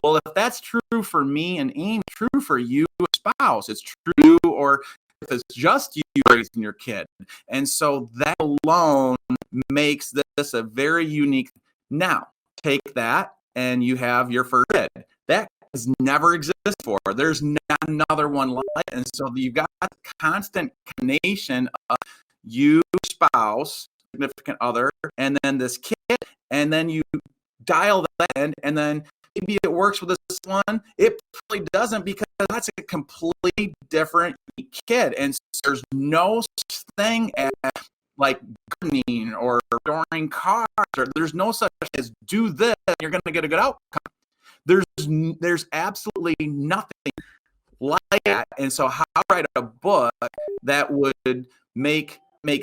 Well, if that's true for me and Amy, it's true for you, spouse. It's true, or if it's just you raising your kid. And so that alone makes this a very unique. Now, take that and you have your first kid. That has never existed before. There's not another one like it. And so you've got a constant combination of you, spouse, significant other, and then this kid, and then you dial that in, and then maybe it works with this one. It probably doesn't, because that's a completely different kid. And so there's no such thing as like gardening or storing cars, or there's no such as do this and you're going to get a good outcome. There's absolutely nothing like that. And so how to write a book that would make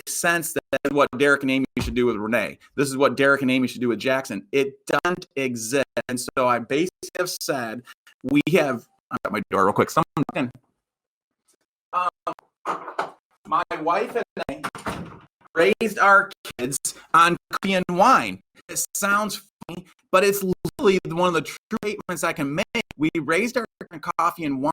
sense, that is what Derek and Amy should do with Renee. This is what Derek and Amy should do with Jackson. It doesn't exist. And so I basically have said, I got my door real quick. Someone, my wife and I raised our kids on coffee and wine. It sounds funny, but it's literally one of the true statements I can make. We raised our kids on coffee and wine,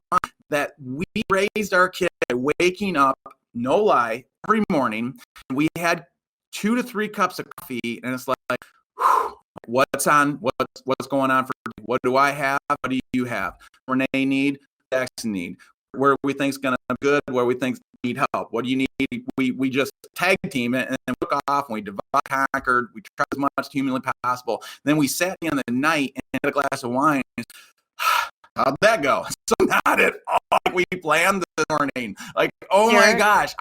that we raised our kids waking up, no lie, every morning. We had 2 to 3 cups of coffee, and it's like, whew, what's going on for me? What do I have? What do you have? Renee need, Jackson need. Where we think's gonna be good, where we think need help. What do you need? We just tag team it and then took off, and we divide, conquered. We tried as much as humanly possible. Then we sat in the night and had a glass of wine. How'd that go? So not at all like we planned this morning. Like, oh Derek, my gosh.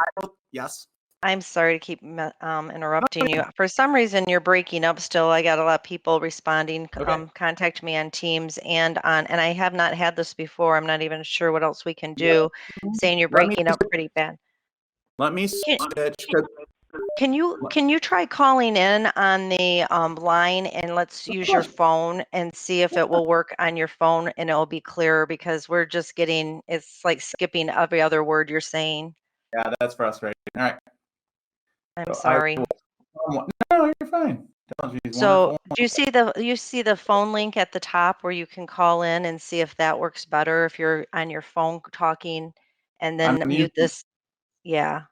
Yes. I'm sorry to keep interrupting you. For some reason, you're breaking up still. I got a lot of people responding, Okay. contact me on Teams and I have not had this before. I'm not even sure what else we can do, saying you're breaking up pretty bad. Let me switch. Can you try calling in on the line, and let's use your phone and see if it will work on your phone and it'll be clearer, because it's like skipping every other word you're saying. Yeah, that's frustrating. All right. I'm sorry. No, you're fine. So do you see the phone link at the top where you can call in and see if that works better if you're on your phone talking, and then mute this? Yeah.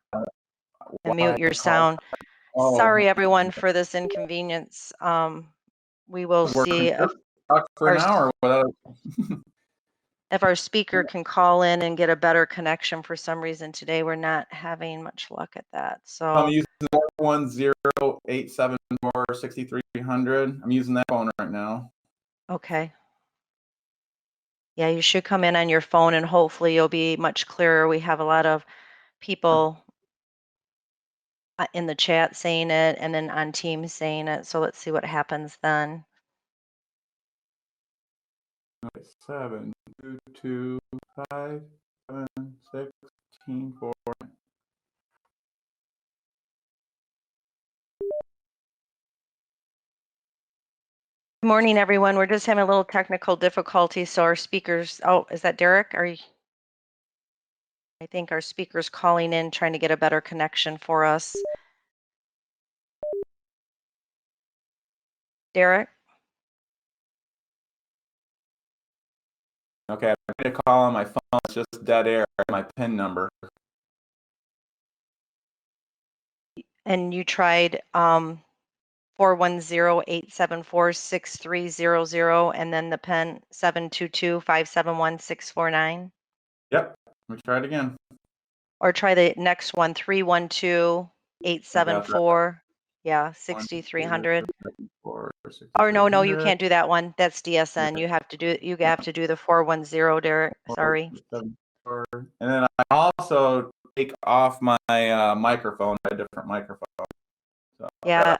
And mute your sound. Sorry, everyone, for this inconvenience. We will see for an hour without. If our speaker can call in and get a better connection. For some reason today, we're not having much luck at that. So I'm using 1-0-874-6300. I'm using that phone right now. Okay. Yeah, you should come in on your phone, and hopefully you'll be much clearer. We have a lot of people in the chat saying it, and then on Teams saying it. So let's see what happens then. 7225716. Good morning, everyone. We're just having a little technical difficulty. So our speakers, is that Derek? I think our speaker's calling in, trying to get a better connection for us. Derek? Okay, I'm going to call on my phone. It's just dead air, my PIN number. And you tried 410-874-6300, and then the PIN 722-571-649. Yep. Let me try it again. Or try the next one, 312-874. Yeah, 6300. Or no, you can't do that one. That's DSN. You have to do the 410, Derek. Sorry. And then I also take off my microphone, a different microphone. So yeah.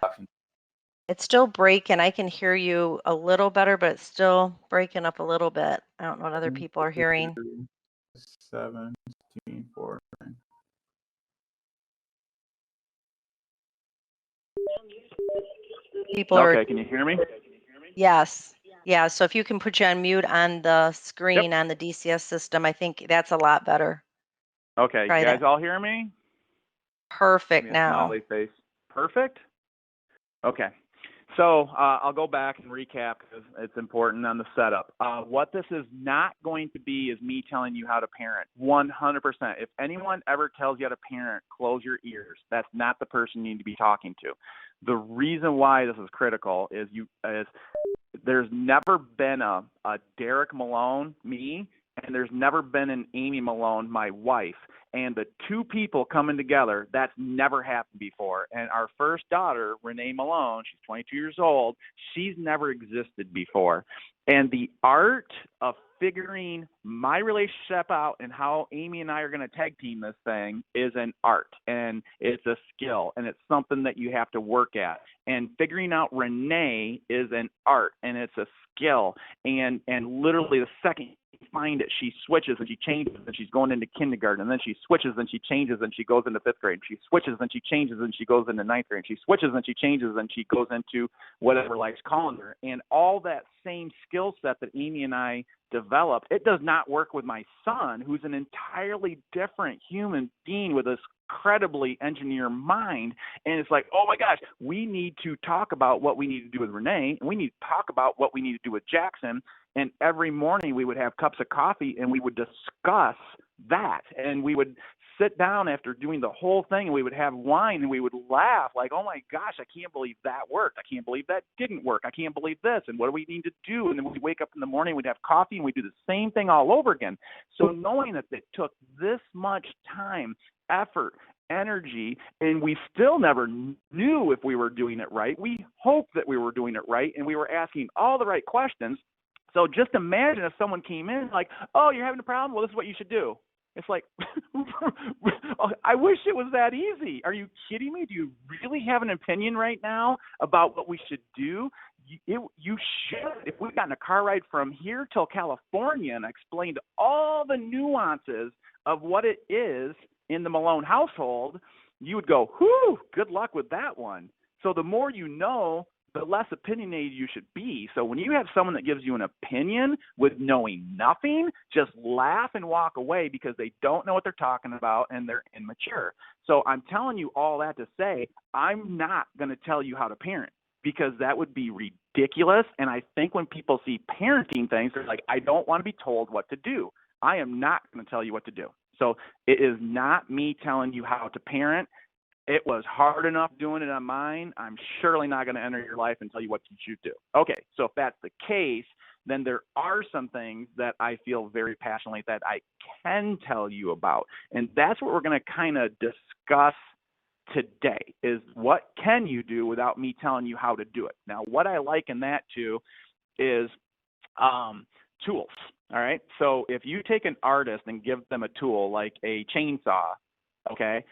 It's still breaking. I can hear you a little better, but it's still breaking up a little bit. I don't know what other people are hearing. 1749. People okay, can you hear me? Yes. Yeah, so if you can put you on mute on the screen on the DCS system, I think that's a lot better. Okay, Try you guys that. all hear me? Perfect now. Smiley face. Perfect? Okay. So I'll go back and recap because it's important on the setup. What this is not going to be is me telling you how to parent. 100%. If anyone ever tells you how to parent, close your ears. That's not the person you need to be talking to. The reason why this is critical is there's never been a Derek Malone, me, and there's never been an Amy Malone, my wife. And the two people coming together, that's never happened before. And our first daughter, Renee Malone, she's 22 years old, she's never existed before. And the art of figuring my relationship out and how Amy and I are going to tag team this thing is an art, and it's a skill, and it's something that you have to work at. And figuring out Renee is an art, and it's a skill. And literally the second you find it, she switches and she changes, and she's going into kindergarten, and then she switches and she changes and she goes into fifth grade. She switches and she changes and she goes into ninth grade. She switches and she changes and she goes into whatever life's calling her. And all that same skill set that Amy and I developed, it does not work with my son, who's an entirely different human being with this incredibly engineer mind. And it's like, oh my gosh, we need to talk about what we need to do with Renee, and we need to talk about what we need to do with Jackson. And every morning we would have cups of coffee and we would discuss that. And we would sit down after doing the whole thing and we would have wine and we would laugh like, oh my gosh, I can't believe that worked. I can't believe that didn't work. I can't believe this. And what do we need to do? And then we'd wake up in the morning, we'd have coffee, and we'd do the same thing all over again. So knowing that it took this much time, effort, energy, and we still never knew if we were doing it right. We hoped that we were doing it right, and we were asking all the right questions. So just imagine if someone came in like, oh, you're having a problem? Well, this is what you should do. It's like, I wish it was that easy. Are you kidding me? Do you really have an opinion right now about what we should do? You should. If we got in a car ride from here till California and explained all the nuances of what it is in the Malone household, you would go, whew, good luck with that one. So the more you know, the less opinionated you should be. So when you have someone that gives you an opinion with knowing nothing, just laugh and walk away because they don't know what they're talking about and they're immature. So I'm telling you all that to say, I'm not going to tell you how to parent because that would be ridiculous. And I think when people see parenting things, they're like, I don't want to be told what to do. I am not going to tell you what to do. So it is not me telling you how to parent. It was hard enough doing it on mine. I'm surely not going to enter your life and tell you what you should do. Okay, so if that's the case, then there are some things that I feel very passionately that I can tell you about. And that's what we're going to kind of discuss today is what can you do without me telling you how to do it. Now, what I liken that to is tools. All right, so if you take an artist and give them a tool like a chainsaw, okay,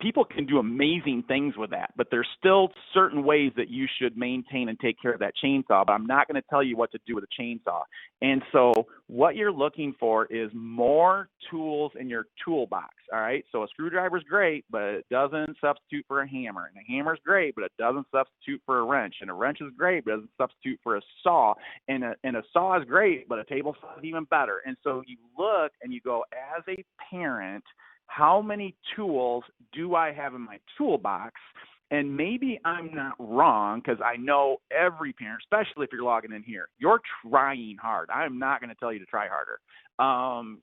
people can do amazing things with that, but there's still certain ways that you should maintain and take care of that chainsaw, but I'm not going to tell you what to do with a chainsaw. And so what you're looking for is more tools in your toolbox, all right? So a screwdriver is great, but it doesn't substitute for a hammer. And a hammer is great, but it doesn't substitute for a wrench. And a wrench is great, but it doesn't substitute for a saw. And a saw is great, but a table saw is even better. And so you look and you go, as a parent, how many tools do I have in my toolbox? And maybe I'm not wrong because I know every parent, especially if you're logging in here, you're trying hard. I'm not going to tell you to try harder.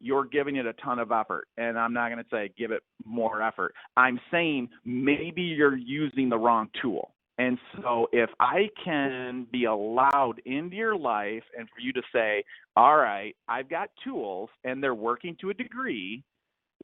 You're giving it a ton of effort, and I'm not going to say give it more effort. I'm saying maybe you're using the wrong tool. And so if I can be allowed into your life and for you to say, all right, I've got tools and they're working to a degree,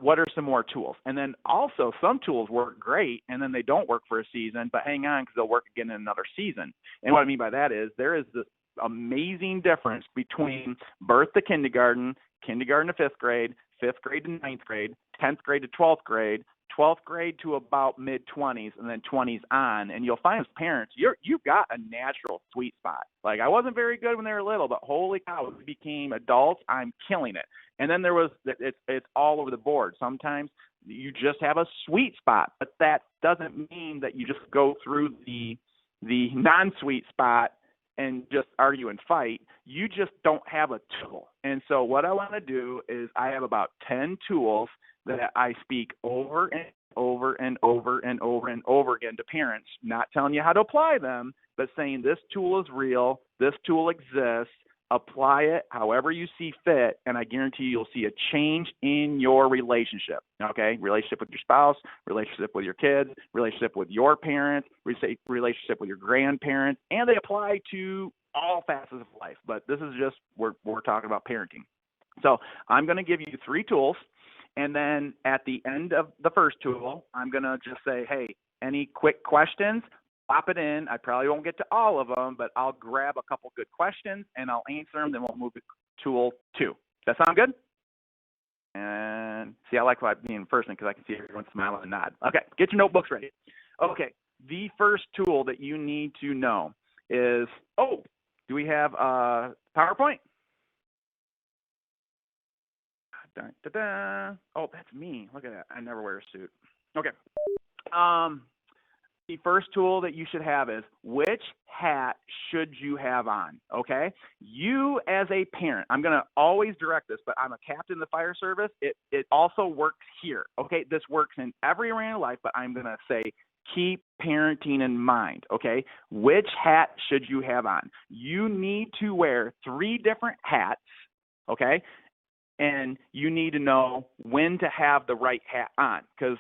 what are some more tools? And then also some tools work great and then they don't work for a season, but hang on because they'll work again in another season. And what I mean by that is there is this amazing difference between birth to kindergarten, kindergarten to fifth grade to ninth grade, 10th grade to 12th grade, 12th grade to about mid-20s, and then 20s on. And you'll find as parents, you've got a natural sweet spot. Like I wasn't very good when they were little, but holy cow, when we became adults, I'm killing it. And then there was, it's all over the board. Sometimes you just have a sweet spot, but that doesn't mean that you just go through the non-sweet spot and just argue and fight. You just don't have a tool. And so what I want to do is I have about 10 tools that I speak over and over and over and over and over again to parents, not telling you how to apply them, but saying this tool is real, this tool exists, apply it however you see fit, and I guarantee you'll see a change in your relationship, okay? Relationship with your spouse, relationship with your kids, relationship with your parents, relationship with your grandparents, and they apply to all facets of life. But this is just, we're talking about parenting. So I'm going to give you 3 tools, and then at the end of the first tool, I'm going to just say, hey, any quick questions? Pop it in. I probably won't get to all of them, but I'll grab a couple good questions and I'll answer them. Then we'll move to tool 2. Does that sound good? And see, I like being in person because I can see everyone smile and nod. Okay, get your notebooks ready. Okay, the first tool that you need to know is, do we have PowerPoint? Oh, that's me. Look at that. I never wear a suit. Okay. The first tool that you should have is, which hat should you have on, okay? You as a parent, I'm going to always direct this, but I'm a captain in the fire service. It also works here, okay? This works in every arena of life, but I'm going to say keep parenting in mind, okay? Which hat should you have on? You need to wear 3 different hats, okay? And you need to know when to have the right hat on, because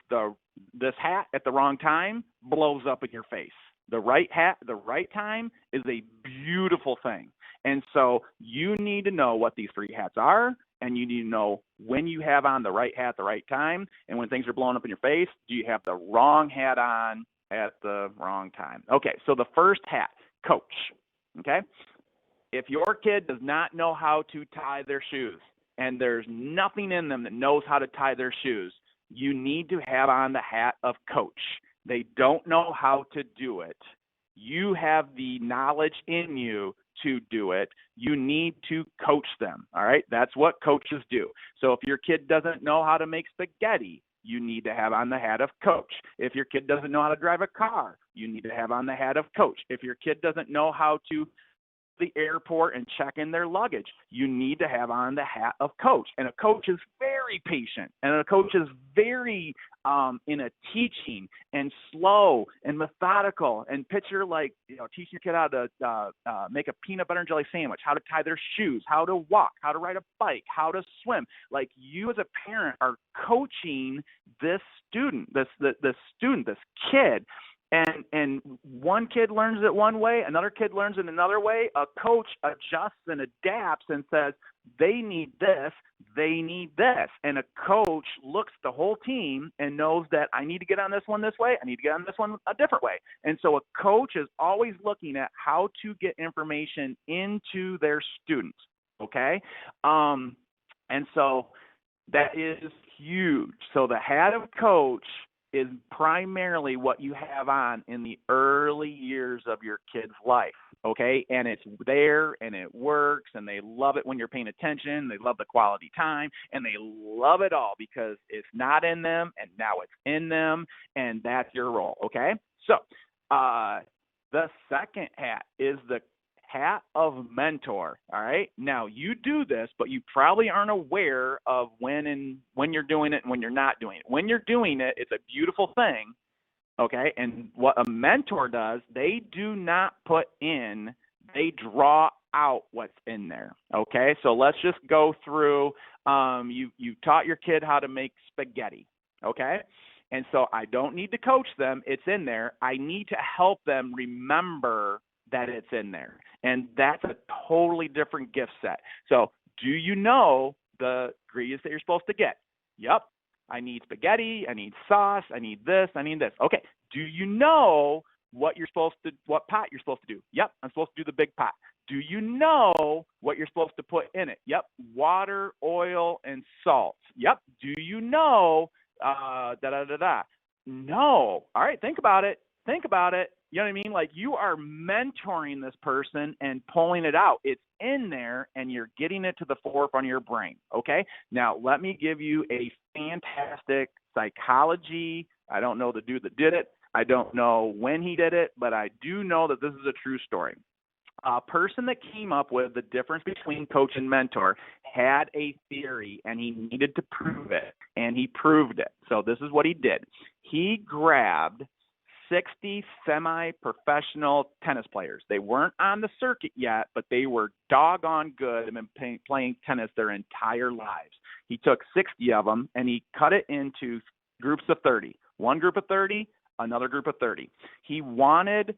this hat at the wrong time blows up in your face. The right hat at the right time is a beautiful thing. And so you need to know what these 3 hats are, and you need to know when you have on the right hat at the right time. And when things are blowing up in your face, do you have the wrong hat on at the wrong time? Okay, so the first hat, coach, okay? If your kid does not know how to tie their shoes, and there's nothing in them that knows how to tie their shoes, you need to have on the hat of coach. They don't know how to do it. You have the knowledge in you to do it. You need to coach them, all right? That's what coaches do. So if your kid doesn't know how to make spaghetti, you need to have on the hat of coach. If your kid doesn't know how to drive a car, you need to have on the hat of coach. If your kid doesn't know how to the airport and check in their luggage, you need to have on the hat of coach. And a coach is very patient, and a coach is very in a teaching and slow and methodical. And picture like, teaching your kid how to make a peanut butter and jelly sandwich, how to tie their shoes, how to walk, how to ride a bike, how to swim. Like, you as a parent are coaching this student, this kid. And one kid learns it one way, another kid learns it another way. A coach adjusts and adapts and says, they need this, they need this. And a coach looks at the whole team and knows that I need to get on this one this way, I need to get on this one a different way. And so a coach is always looking at how to get information into their students, okay? And so that is huge. So the hat of coach is primarily what you have on in the early years of your kid's life, okay? And it's there, and it works, and they love it when you're paying attention. They love the quality time, and they love it all because it's not in them, and now it's in them, and that's your role, okay? So the second hat is the hat of mentor, all right? Now, you do this, but you probably aren't aware of when you're doing it and when you're not doing it. When you're doing it, it's a beautiful thing, okay? And what a mentor does, they do not put in, they draw out what's in there, okay? So let's just go through, you taught your kid how to make spaghetti, okay? And so I don't need to coach them. It's in there. I need to help them remember that it's in there. And that's a totally different gift set. So do you know the ingredients that you're supposed to get? Yep. I need spaghetti. I need sauce. I need this. I need this. Okay. Do you know what pot you're supposed to do? Yep. I'm supposed to do the big pot. Do you know what you're supposed to put in it? Yep. Water, oil, and salt. Yep. Do you know No. All right. Think about it. You know what I mean? Like, you are mentoring this person and pulling it out. It's in there, and you're getting it to the forefront of your brain, okay? Now, let me give you a fantastic psychology. I don't know the dude that did it. I don't know when he did it, but I do know that this is a true story. A person that came up with the difference between coach and mentor had a theory, and he needed to prove it, and he proved it. So this is what he did. He grabbed 60 semi-professional tennis players. They weren't on the circuit yet, but they were doggone good and been playing tennis their entire lives. He took 60 of them, and he cut it into groups of 30. One group of 30, another group of 30. He wanted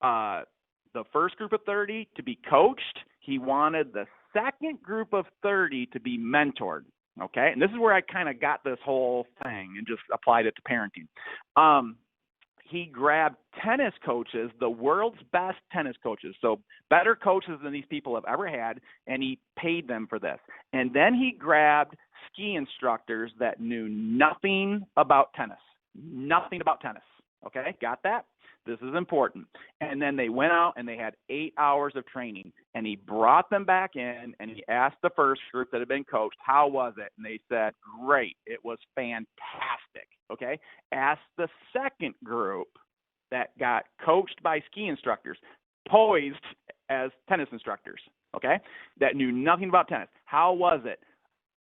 the first group of 30 to be coached. He wanted the second group of 30 to be mentored. Okay, and this is where I kind of got this whole thing and just applied it to parenting. He grabbed tennis coaches, the world's best tennis coaches, so better coaches than these people have ever had, and he paid them for this. And then he grabbed ski instructors that knew nothing about tennis. Nothing about tennis. Okay, got that? This is important. And then they went out and they had 8 hours of training, and he brought them back in and he asked the first group that had been coached, how was it? And they said, great. It was fantastic. Okay. Asked the second group that got coached by ski instructors, poised as tennis instructors. Okay. That knew nothing about tennis. How was it?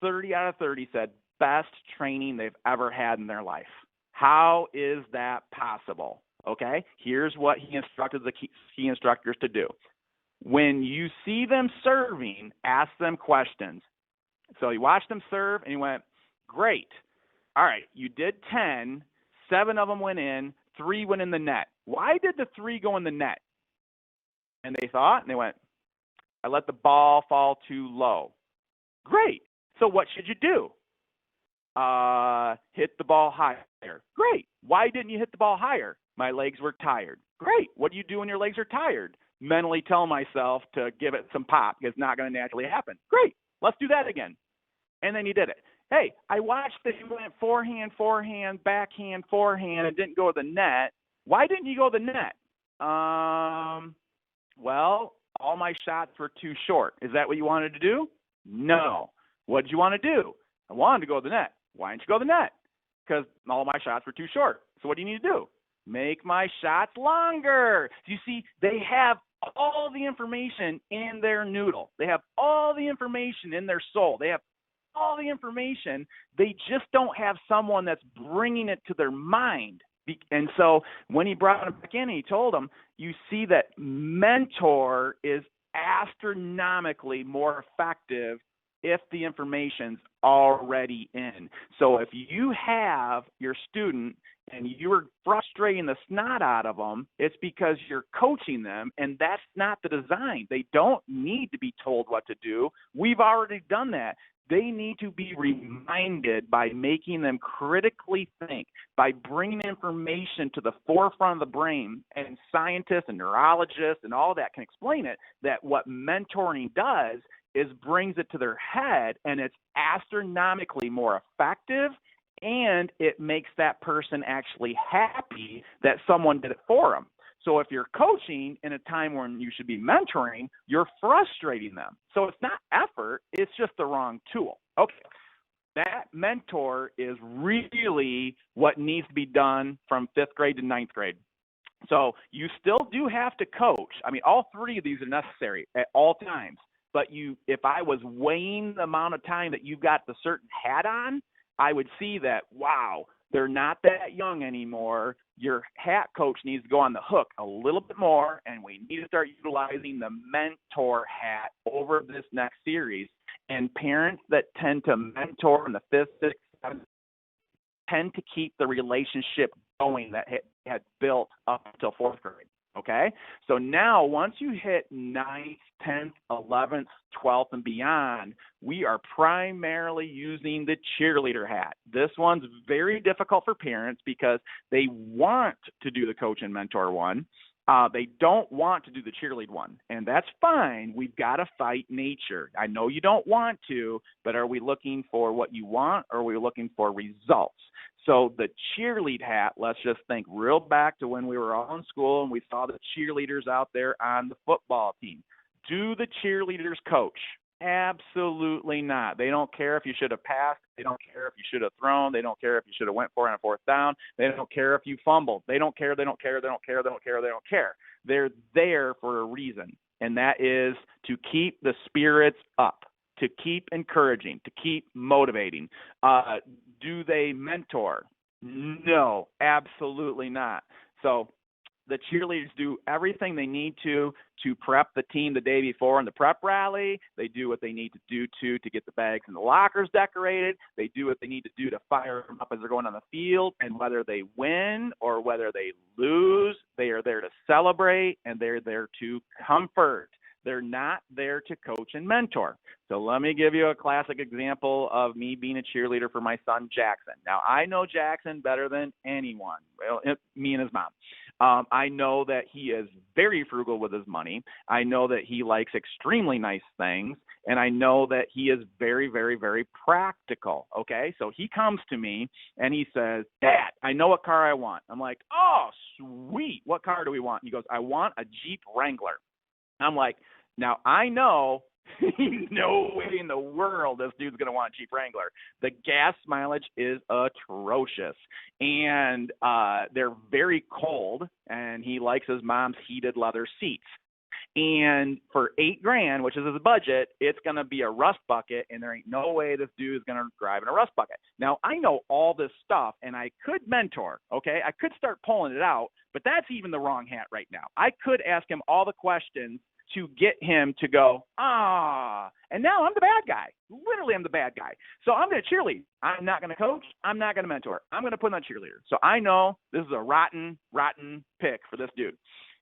30 out of 30 said best training they've ever had in their life. How is that possible? Okay, here's what he instructed the ski instructors to do. When you see them serving, ask them questions. So he watched them serve, and he went, great. All right, you did 10. 7 of them went in. 3 went in the net. Why did the 3 go in the net? And they thought, and they went, I let the ball fall too low. Great. So what should you do? Hit the ball higher. Great. Why didn't you hit the ball higher? My legs were tired. Great. What do you do when your legs are tired? Mentally tell myself to give it some pop. It's not going to naturally happen. Great. Let's do that again. And then he did it. Hey, I watched that you went forehand, backhand, forehand, and didn't go to the net. Why didn't you go to the net? Well, all my shots were too short. Is that what you wanted to do? No. What did you want to do? I wanted to go to the net. Why didn't you go to the net? Because all my shots were too short. So what do you need to do? Make my shots longer. You see, they have all the information in their noodle. They have all the information in their soul. They have all the information. They just don't have someone that's bringing it to their mind. And so when he brought him back in, he told him, you see that mentor is astronomically more effective if the information's already in. So if you have your student and you're frustrating the snot out of them, it's because you're coaching them, and that's not the design. They don't need to be told what to do. We've already done that. They need to be reminded by making them critically think, by bringing information to the forefront of the brain, and scientists and neurologists and all that can explain it, that what mentoring does is brings it to their head, and it's astronomically more effective, and it makes that person actually happy that someone did it for them. So if you're coaching in a time when you should be mentoring, you're frustrating them. So it's not effort, it's just the wrong tool. Okay, that mentor is really what needs to be done from 5th grade to 9th grade. So you still do have to coach. I mean, all 3 of these are necessary at all times. But if I was weighing the amount of time that you've got the certain hat on, I would see that, wow, they're not that young anymore. Your hat coach needs to go on the hook a little bit more, and we need to start utilizing the mentor hat over this next series. And parents that tend to mentor in the 5th, 6th, 7th tend to keep the relationship going that had built up until 4th grade. Okay, so now once you hit 9th, 10th, 11th, 12th, and beyond, we are primarily using the cheerleader hat. This one's very difficult for parents because they want to do the coach and mentor one. They don't want to do the cheerlead one, and that's fine. We've got to fight nature. I know you don't want to, but are we looking for what you want, or are we looking for results? So the cheerlead hat, let's just think real back to when we were all in school and we saw the cheerleaders out there on the football team. Do the cheerleaders coach? Absolutely not. They don't care if you should have passed. They don't care if you should have thrown. They don't care if you should have went for it on 4th down. They don't care if you fumbled. They don't care. They don't care. They don't care. They don't care. They don't care. They're there for a reason, and that is to keep the spirits up, to keep encouraging, to keep motivating. Do they mentor? No, absolutely not. So the cheerleaders do everything they need to prep the team the day before in the prep rally. They do what they need to do to get the bags and the lockers decorated. They do what they need to do to fire them up as they're going on the field. And whether they win or whether they lose, they are there to celebrate, and they're there to comfort. They're not there to coach and mentor. So let me give you a classic example of me being a cheerleader for my son, Jackson. Now, I know Jackson better than anyone, well, me and his mom. I know that he is very frugal with his money. I know that he likes extremely nice things. And I know that he is very, very, very practical, okay? So he comes to me and he says, Dad, I know what car I want. I'm like, oh, sweet. What car do we want? He goes, I want a Jeep Wrangler. I'm like, now I know no way in the world this dude's going to want a Jeep Wrangler. The gas mileage is atrocious, and they're very cold, and he likes his mom's heated leather seats. And for $8,000, which is his budget, it's going to be a rust bucket, and there ain't no way this dude is going to drive in a rust bucket. Now, I know all this stuff, and I could mentor, okay? I could start pulling it out, but that's even the wrong hat right now. I could ask him all the questions to get him to go, and now I'm the bad guy. Literally, I'm the bad guy. So I'm going to cheerlead. I'm not going to coach. I'm not going to mentor. I'm going to put on cheerleader. So I know this is a rotten pick for this dude.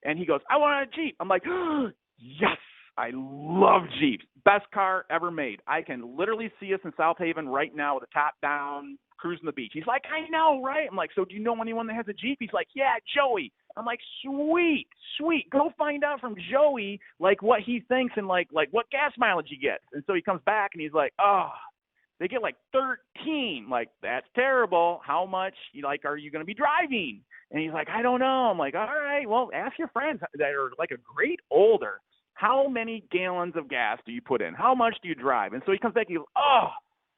And he goes, I want a Jeep. I'm like, yes, I love Jeeps. Best car ever made. I can literally see us in South Haven right now with the top down, cruising the beach. He's like, I know, right? I'm like, so do you know anyone that has a Jeep? He's like, yeah, Joey. I'm like, sweet. Go find out from Joey, like, what he thinks and, like what gas mileage he gets. And so he comes back and he's like, they get like 13. Like, that's terrible. How much, are you going to be driving? And he's like, I don't know. I'm like, all right, well, ask your friends that are like a grade older. How many gallons of gas do you put in? How much do you drive? And so he comes back and he goes,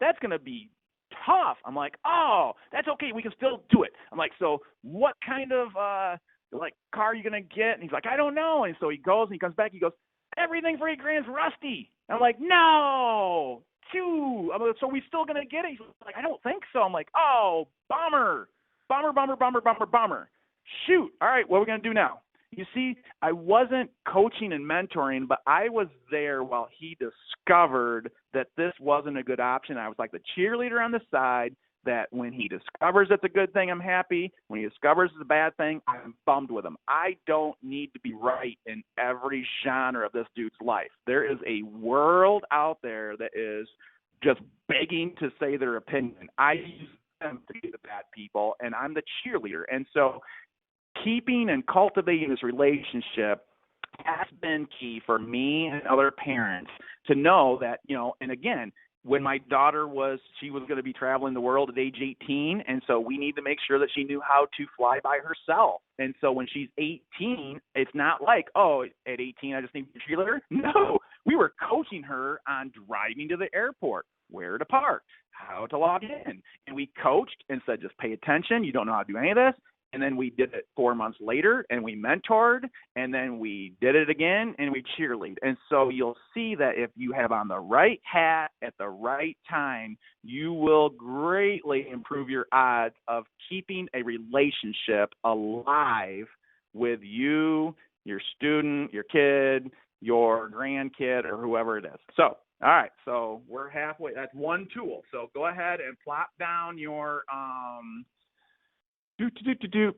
that's going to be tough. I'm like, that's okay. We can still do it. I'm like, so what kind of car are you going to get? And he's like, I don't know. And so he goes and he comes back. He goes, everything for $8,000 is rusty. I'm like, no. I'm like, so we still going to get it? He's like, I don't think so. I'm like, bummer. Shoot. All right, what are we going to do now? You see, I wasn't coaching and mentoring, but I was there while he discovered that this wasn't a good option. I was like the cheerleader on the side, that when he discovers it's a good thing, I'm happy. When he discovers it's a bad thing, I'm bummed with him. I don't need to be right in every genre of this dude's life. There is a world out there that is just begging to say their opinion. I use them to be the bad people, and I'm the cheerleader. And so keeping and cultivating this relationship has been key for me and other parents to know that, and again, when my daughter she was going to be traveling the world at age 18, and so we need to make sure that she knew how to fly by herself. And so when she's 18, it's not like, at 18, I just need to be a cheerleader. No, we were coaching her on driving to the airport, where to park, how to log in. And we coached and said, just pay attention. You don't know how to do any of this. And then we did it 4 months later, and we mentored, and then we did it again, and we cheerlead. And so you'll see that if you have on the right hat at the right time, you will greatly improve your odds of keeping a relationship alive with you, your student, your kid, your grandkid, or whoever it is. So, all right, so we're halfway. That's one tool. So go ahead and plop down your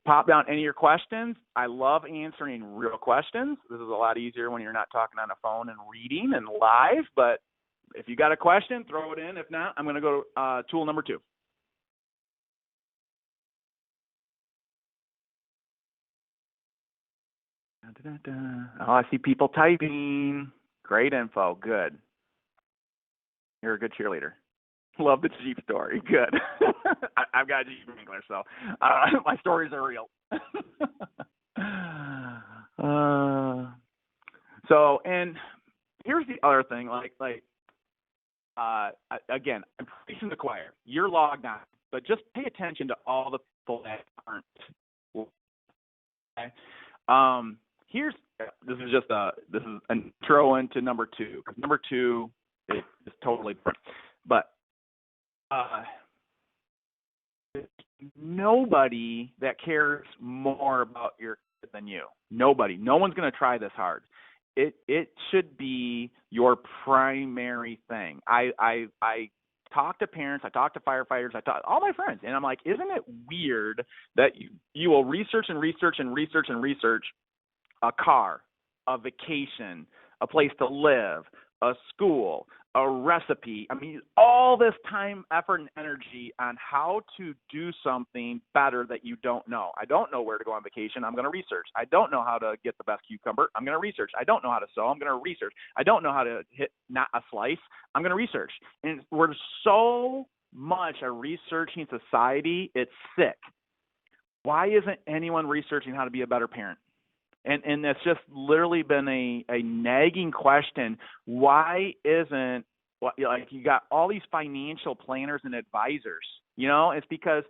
pop down any of your questions. I love answering real questions. This is a lot easier when you're not talking on a phone and reading and live, but if you got a question, throw it in. If not, I'm going to go to tool number 2. Oh, I see people typing. Great info. Good. You're a good cheerleader. Love the Jeep story. Good. I've got a Jeep Wrangler, so my stories are real. And here's the other thing. Again, I'm preaching the choir. You're logged on, but just pay attention to all the people that aren't. Okay? This is an intro into number 2. Because number 2 is totally different, but nobody that cares more about your kid than you. Nobody. No one's going to try this hard. It should be your primary thing. I talk to parents, I talk to firefighters, I talk all my friends, and I'm like, isn't it weird that you will research a car, a vacation, a place to live, a school, a recipe. I mean, all this time, effort, and energy on how to do something better that you don't know. I don't know where to go on vacation. I'm going to research. I don't know how to get the best cucumber. I'm going to research. I don't know how to sew. I'm going to research. I don't know how to hit not a slice. I'm going to research. And we're so much a researching society, it's sick. Why isn't anyone researching how to be a better parent? And that's just literally been a nagging question. Why isn't, like, you got all these financial planners and advisors, it's because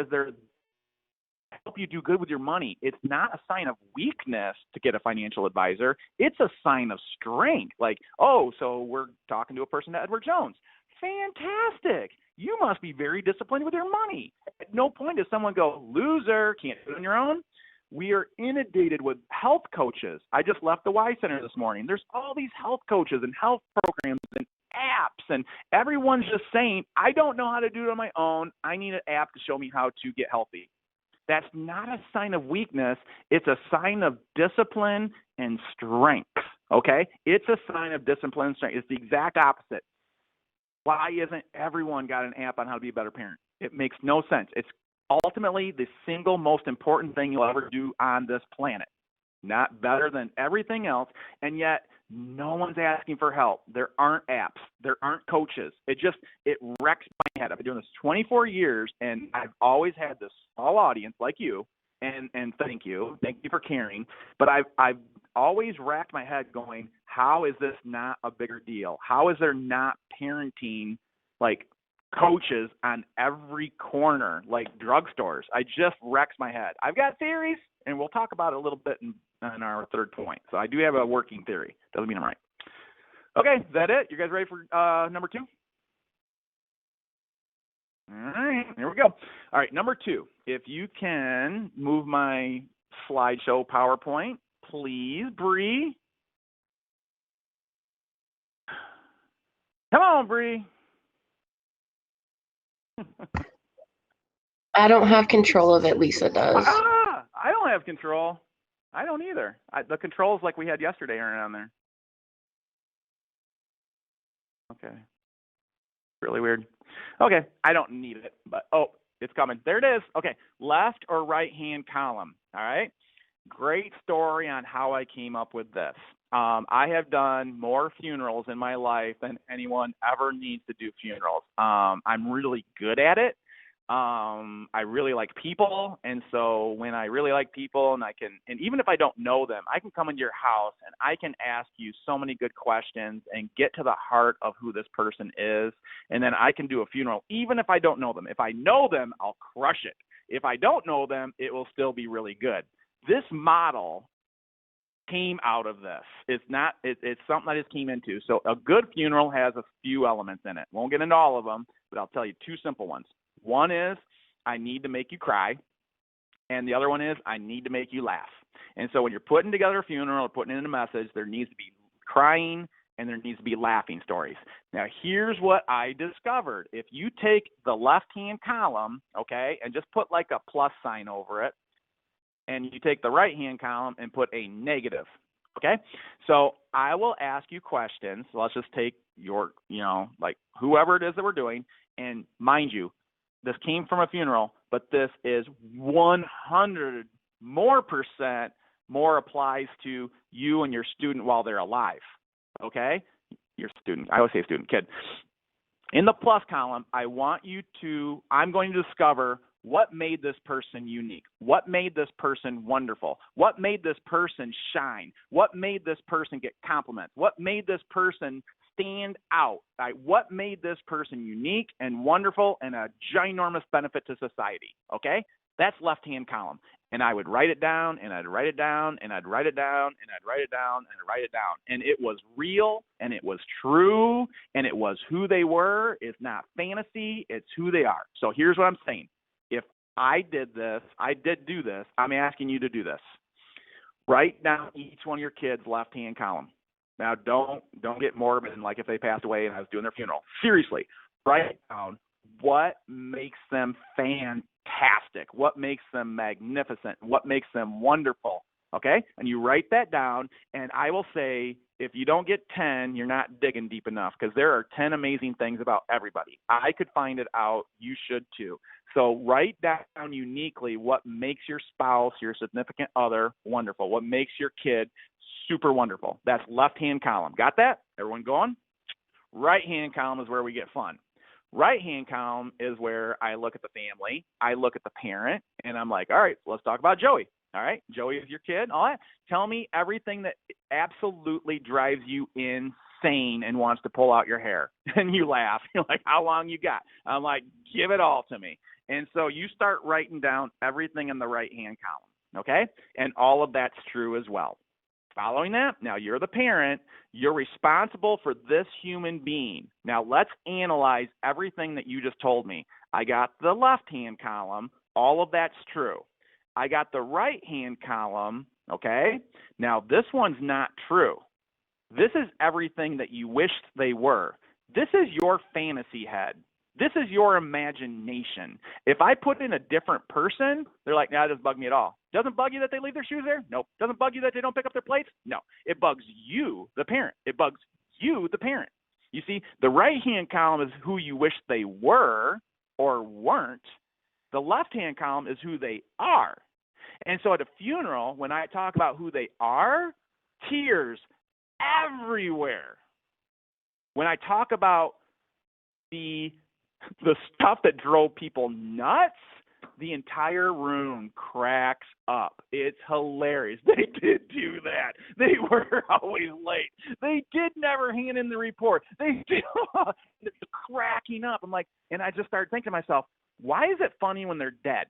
they're help you do good with your money. It's not a sign of weakness to get a financial advisor. It's a sign of strength. Like, oh, so we're talking to a person at Edward Jones. Fantastic. You must be very disciplined with your money. At no point does someone go, loser, can't do it on your own. We are inundated with health coaches. I just left the Y Center this morning. There's all these health coaches and health programs and apps, and everyone's just saying, I don't know how to do it on my own. I need an app to show me how to get healthy. That's not a sign of weakness. It's a sign of discipline and strength, okay? It's a sign of discipline and strength. It's the exact opposite. Why isn't everyone got an app on how to be a better parent? It makes no sense. It's ultimately the single most important thing you'll ever do on this planet. Not better than everything else, and yet no one's asking for help. There aren't apps. There aren't coaches. It wrecks my head. I've been doing this 24 years, and I've always had this small audience like you, and thank you. Thank you for caring. But I've always racked my head going, how is this not a bigger deal? How is there not parenting, like, coaches on every corner, like drugstores? I just wrecks my head. I've got theories, and we'll talk about it a little bit in our third point. So I do have a working theory. Doesn't mean I'm right. Okay, is that it? You guys ready for number 2? All right, here we go. All right, number 2. If you can move my slideshow PowerPoint, please, Bree. Come on, Bree. I don't have control of it. Lisa does. I don't have control. I don't either. The controls like we had yesterday aren't on there. Okay. Really weird. Okay. I don't need it, but it's coming. There it is. Okay. Left or right hand column. All right. Great story on how I came up with this. I have done more funerals in my life than anyone ever needs to do funerals. I'm really good at it. I really like people, and so when I really like people, and even if I don't know them, I can come into your house and I can ask you so many good questions and get to the heart of who this person is, and then I can do a funeral even if I don't know them. If I know them, I'll crush it. If I don't know them, it will still be really good. This model came out of this. It's something I just came into. So a good funeral has a few elements in it. Won't get into all of them, but I'll tell you 2 simple ones. One is I need to make you cry, and the other one is I need to make you laugh. And so when you're putting together a funeral or putting in a message, there needs to be crying and there needs to be laughing stories. Now, here's what I discovered. If you take the left-hand column, okay, and just put like a plus sign over it, and you take the right-hand column and put a negative, okay? So I will ask you questions. So let's just take your, like whoever it is that we're doing, and mind you, this came from a funeral, but this is 100% more applies to you and your student while they're alive, okay? Your student. I always say student, kid. In the plus column, I'm going to discover what made this person unique, what made this person wonderful, what made this person shine, what made this person get compliments, what made this person stand out, right? What made this person unique and wonderful and a ginormous benefit to society, okay? That's left-hand column. And I would write it down, and I'd write it down, and I'd write it down, and I'd write it down, and I'd write it down. And it was real, and it was true, and it was who they were. It's not fantasy. It's who they are. So here's what I'm saying. If I did this. I did do this. I'm asking you to do this. Write down each one of your kids' left-hand column. Now, don't get morbid and like if they passed away and I was doing their funeral. Seriously, write down what makes them fantastic, what makes them magnificent, what makes them wonderful, okay? And you write that down, and I will say if you don't get 10, you're not digging deep enough because there are 10 amazing things about everybody. I could find it out. You should too. So write down uniquely what makes your spouse, your significant other wonderful, what makes your kid super wonderful. That's left-hand column. Got that? Everyone going? Right-hand column is where we get fun. Right-hand column is where I look at the family, I look at the parent, and I'm like, all right, let's talk about Joey. All right, Joey is your kid. All right, tell me everything that absolutely drives you insane and wants to pull out your hair. And you laugh. You're like, how long you got? I'm like, give it all to me. And so you start writing down everything in the right-hand column, okay? And all of that's true as well. Following that, now you're the parent. You're responsible for this human being. Now let's analyze everything that you just told me. I got the left-hand column. All of that's true. I got the right-hand column, okay? Now this one's not true. This is everything that you wished they were. This is your fantasy head. This is your imagination. If I put in a different person, they're like, nah, it doesn't bug me at all. Doesn't bug you that they leave their shoes there? Nope. Doesn't bug you that they don't pick up their plates? No. It bugs you, the parent. It bugs you, the parent. You see, the right-hand column is who you wish they were or weren't. The left-hand column is who they are. And so at a funeral, when I talk about who they are, tears everywhere. When I talk about the stuff that drove people nuts, the entire room cracks up. It's hilarious. They did do that. They were always late. They did never hand in the report. They did cracking up. I'm like, and I just started thinking to myself, why is it funny when they're dead?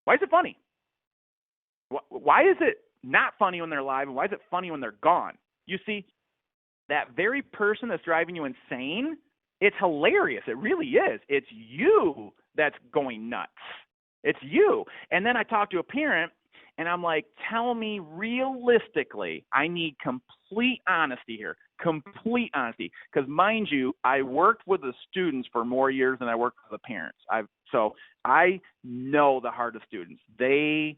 Why is it funny? Why is it not funny when they're alive, and why is it funny when they're gone? You see, that very person that's driving you insane, it's hilarious. It really is. It's you that's going nuts. It's you. And then I talk to a parent, and I'm like, tell me realistically, I need complete honesty here, complete honesty. Because mind you, I worked with the students for more years than I worked with the parents. So I know the heart of students. They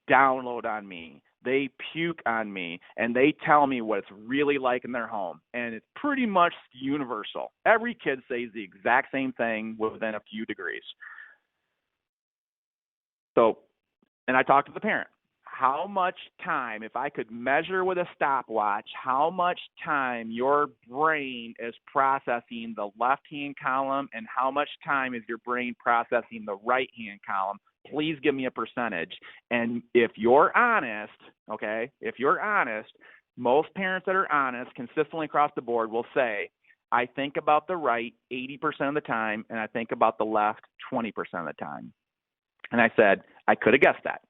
download on me. They puke on me, and they tell me what it's really like in their home. And it's pretty much universal. Every kid says the exact same thing within a few degrees. So, and I talked to the parent. How much time, if I could measure with a stopwatch, how much time your brain is processing the left-hand column and how much time is your brain processing the right-hand column? Please give me a percentage. And if you're honest, okay, if you're honest, most parents that are honest consistently across the board will say, I think about the right 80% of the time, and I think about the left 20% of the time. And I said, I could have guessed that.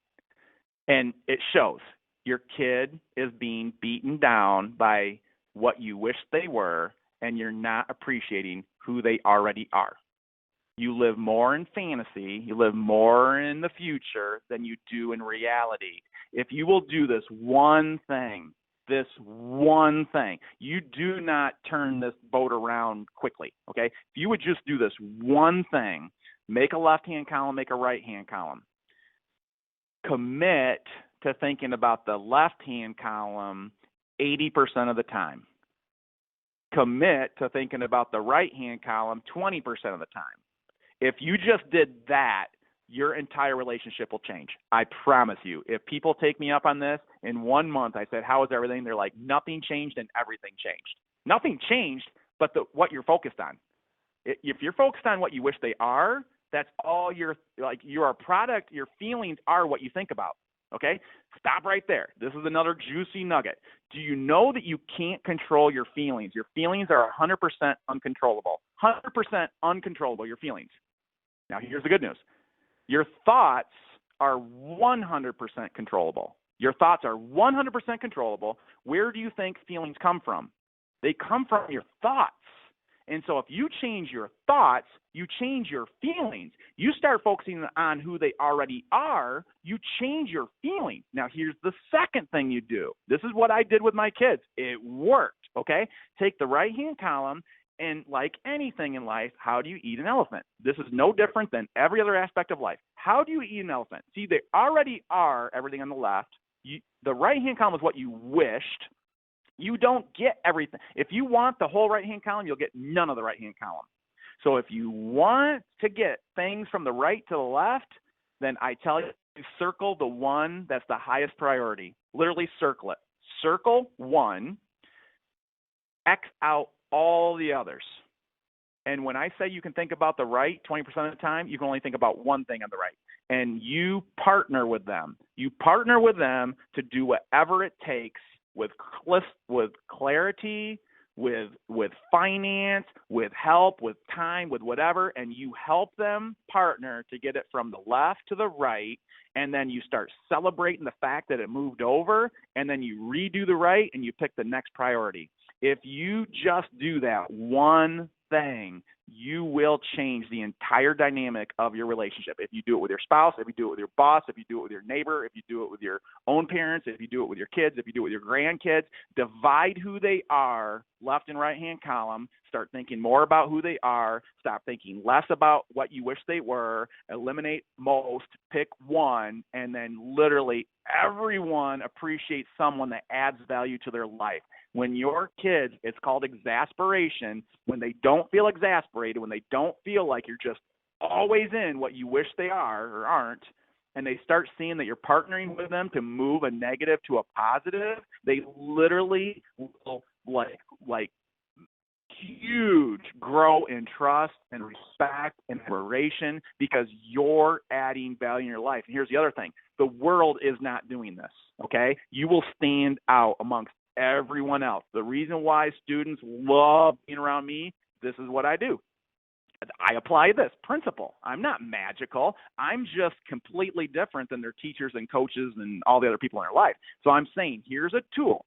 And it shows your kid is being beaten down by what you wish they were, and you're not appreciating who they already are. You live more in fantasy, you live more in the future than you do in reality. If you will do this one thing, you do not turn this boat around quickly, okay? If you would just do this one thing, make a left-hand column, make a right-hand column. Commit to thinking about the left-hand column 80% of the time. Commit to thinking about the right-hand column 20% of the time. If you just did that, your entire relationship will change. I promise you. If people take me up on this, in 1 month I said, how is everything? They're like, nothing changed and everything changed. Nothing changed but what you're focused on. If you're focused on what you wish they are, that's all you're a product, your feelings are what you think about. Okay? Stop right there. This is another juicy nugget. Do you know that you can't control your feelings? Your feelings are 100% uncontrollable. 100% uncontrollable, your feelings. Now, here's the good news. Your thoughts are 100% controllable. Your thoughts are 100% controllable. Where do you think feelings come from? They come from your thoughts. And so if you change your thoughts, you change your feelings. You start focusing on who they already are, you change your feelings. Now, here's the second thing you do. This is what I did with my kids. It worked, okay? Take the right-hand column, and like anything in life, how do you eat an elephant? This is no different than every other aspect of life. How do you eat an elephant? See, they already are everything on the left. The right-hand column is what you wished. You don't get everything. If you want the whole right-hand column, you'll get none of the right-hand column. So if you want to get things from the right to the left, then I tell you, circle the one that's the highest priority. Literally circle it. Circle one, X out all the others. And when I say you can think about the right 20% of the time, you can only think about one thing on the right. And you partner with them. You partner with them to do whatever it takes with clarity, with finance, with help, with time, with whatever, and you help them partner to get it from the left to the right, and then you start celebrating the fact that it moved over, and then you redo the right, and you pick the next priority. If you just do that one thing, you will change the entire dynamic of your relationship. If you do it with your spouse, if you do it with your boss, if you do it with your neighbor, if you do it with your own parents, if you do it with your kids, if you do it with your grandkids, divide who they are, left and right-hand column, start thinking more about who they are, stop thinking less about what you wish they were, eliminate most, pick one, and then literally everyone appreciates someone that adds value to their life. When your kids, it's called exasperation, when they don't feel exasperated, when they don't feel like you're just always in what you wish they are or aren't, and they start seeing that you're partnering with them to move a negative to a positive, they literally will like huge grow in trust and respect and admiration because you're adding value in your life. And here's the other thing. The world is not doing this, okay? You will stand out amongst everyone else. The reason why students love being around me, this is what I do. I apply this principle. I'm not magical. I'm just completely different than their teachers and coaches and all the other people in their life. So I'm saying, here's a tool.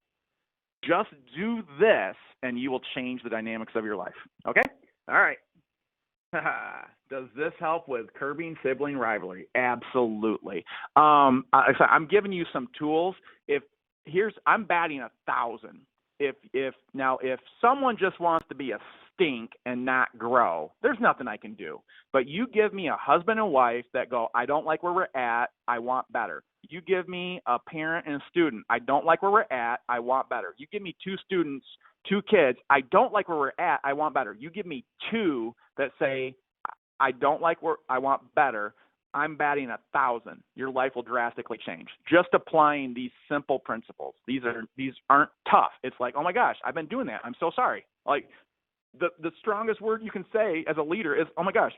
Just do this, and you will change the dynamics of your life. Okay? All right. Does this help with curbing sibling rivalry? Absolutely. I'm giving you some tools. I'm batting 1,000. If someone just wants to be a stink and not grow, there's nothing I can do. But you give me a husband and wife that go, I don't like where we're at, I want better. You give me a parent and a student, I don't like where we're at, I want better. You give me 2 students, 2 kids, I don't like where we're at, I want better. You give me 2 that say, I don't like where I want better, I'm batting 1,000. Your life will drastically change. Just applying these simple principles. These aren't tough. It's like, oh my gosh, I've been doing that. I'm so sorry. Like the strongest word you can say as a leader is, oh my gosh,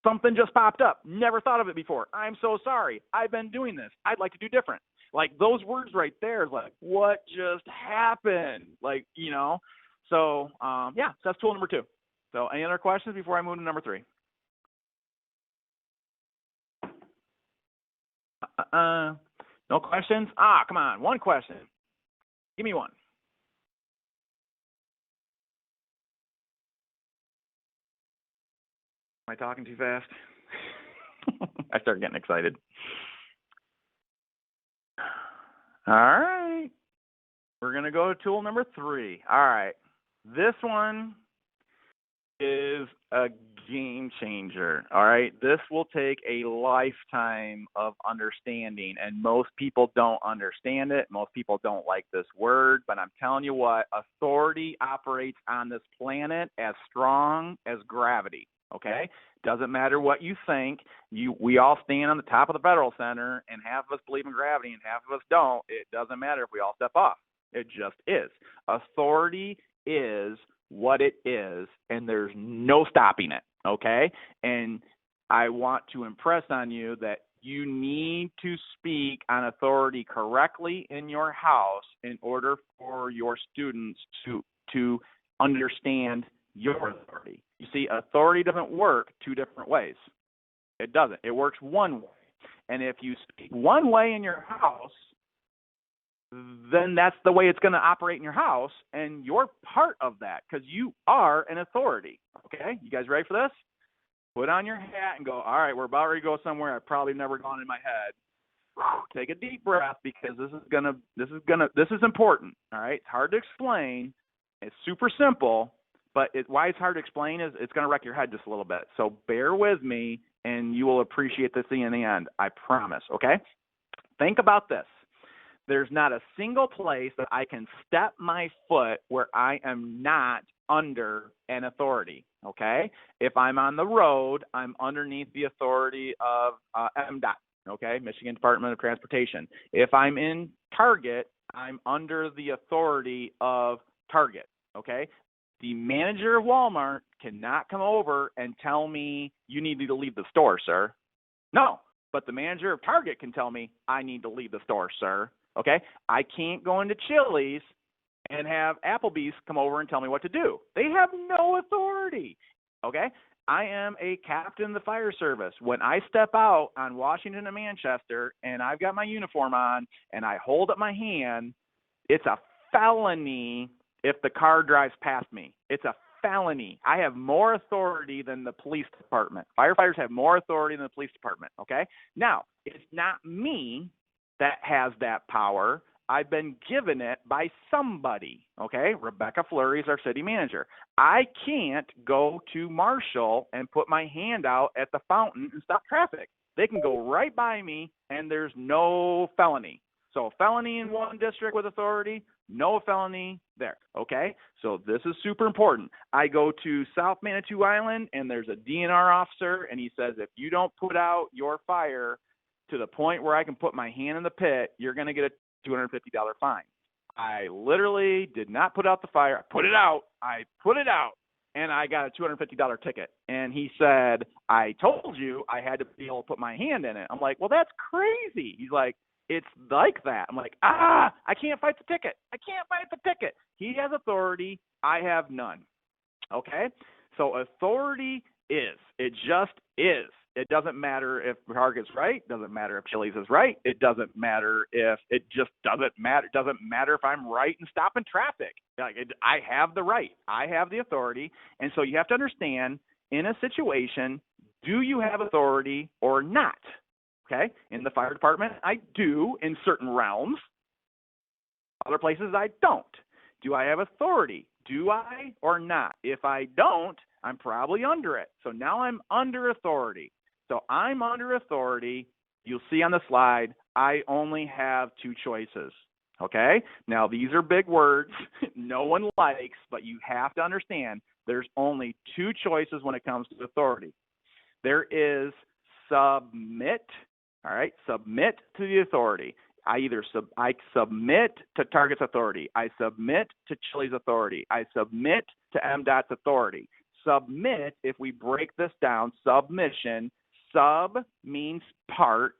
something just popped up. Never thought of it before. I'm so sorry. I've been doing this. I'd like to do different. Like those words right there is like, what just happened? Like, So that's tool number 2. So any other questions before I move to number 3? No questions? Come on. One question. Give me one. Am I talking too fast? I started getting excited. All right. We're going to go to tool number 3. All right. This one is a game changer. All right. This will take a lifetime of understanding, and most people don't understand it. Most people don't like this word, but I'm telling you what, authority operates on this planet as strong as gravity. Okay? Doesn't matter what you think. We all stand on the top of the Federal Center, and half of us believe in gravity and half of us don't. It doesn't matter if we all step off. It just is. Authority is what it is, and there's no stopping it, okay? And I want to impress on you that you need to speak on authority correctly in your house in order for your students to understand your authority. You see, authority doesn't work 2 different ways. It doesn't. It works one way. And if you speak one way in your house, then that's the way it's going to operate in your house, and you're part of that because you are an authority. Okay, you guys ready for this? Put on your hat and go, all right, we're about ready to go somewhere I've probably never gone in my head. Take a deep breath because this is important. All right, it's hard to explain. It's super simple, but why it's hard to explain is it's going to wreck your head just a little bit. So bear with me, and you will appreciate this thing in the end. I promise. Okay, think about this. There's not a single place that I can step my foot where I am not under an authority, okay? If I'm on the road, I'm underneath the authority of MDOT, okay, Michigan Department of Transportation. If I'm in Target, I'm under the authority of Target, okay? The manager of Walmart cannot come over and tell me, you need to leave the store, sir. No, but the manager of Target can tell me, I need to leave the store, sir. Okay, I can't go into Chili's and have Applebee's come over and tell me what to do. They have no authority. Okay, I am a captain of the fire service. When I step out on Washington and Manchester and I've got my uniform on and I hold up my hand, it's a felony if the car drives past me. It's a felony. I have more authority than the police department. Firefighters have more authority than the police department. Okay, now it's not me that has that power. I've been given it by somebody, okay? Rebecca Fleury is our city manager. I can't go to Marshall and put my hand out at the fountain and stop traffic. They can go right by me, and there's no felony. So felony in one district with authority, no felony there, okay? So this is super important. I go to South Manitou Island, and there's a DNR officer, and he says, if you don't put out your fire to the point where I can put my hand in the pit, you're going to get a $250 fine. I literally did not put out the fire. I put it out, and I got a $250 ticket. And he said, I told you I had to be able to put my hand in it. I'm like, well, that's crazy. He's like, it's like that. I'm like, I can't fight the ticket. He has authority. I have none. Okay? So authority is. It just is. It doesn't matter if Target's right. Doesn't matter if Chili's is right. It doesn't matter if it just doesn't matter. It doesn't matter if I'm right and stopping traffic. I have the right. I have the authority. And so you have to understand, in a situation, do you have authority or not? Okay? In the fire department, I do in certain realms. Other places, I don't. Do I have authority? Do I or not? If I don't, I'm probably under it. So now I'm under authority. So I'm under authority. You'll see on the slide, I only have two choices. Okay? Now, these are big words no one likes, but you have to understand there's only two choices when it comes to authority. There is submit, all right? Submit to the authority. I submit to Target's authority. I submit to Chili's authority. I submit to MDOT's authority. Submit, if we break this down, submission, sub means part,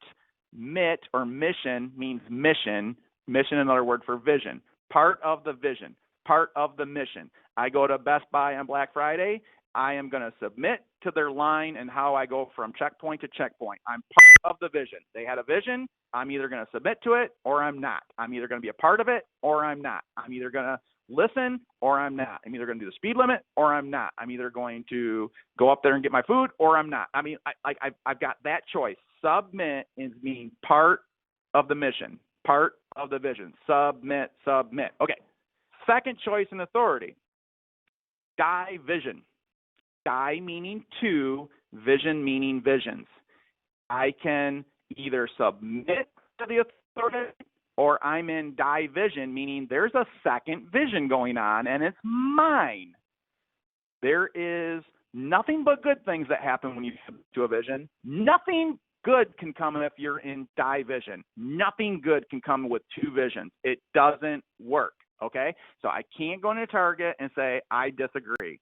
mit or mission means mission, mission another word for vision, part of the vision, part of the mission. I go to Best Buy on Black Friday, I am going to submit to their line and how I go from checkpoint to checkpoint. I'm part of the vision. They had a vision, I'm either going to submit to it or I'm not. I'm either going to be a part of it or I'm not. I'm either going to listen or I'm not. I'm either going to do the speed limit or I'm not. I'm either going to go up there and get my food or I'm not. I mean, I've got that choice. Submit means part of the mission, part of the vision. Submit. Okay. Second choice in authority, division. Di meaning two, vision meaning visions. I can either submit to the authority or I'm in division, meaning there's a second vision going on and it's mine. There is nothing but good things that happen when you submit to a vision. Nothing good can come if you're in division. Nothing good can come with two visions. It doesn't work, okay? So I can't go into Target and say, I disagree.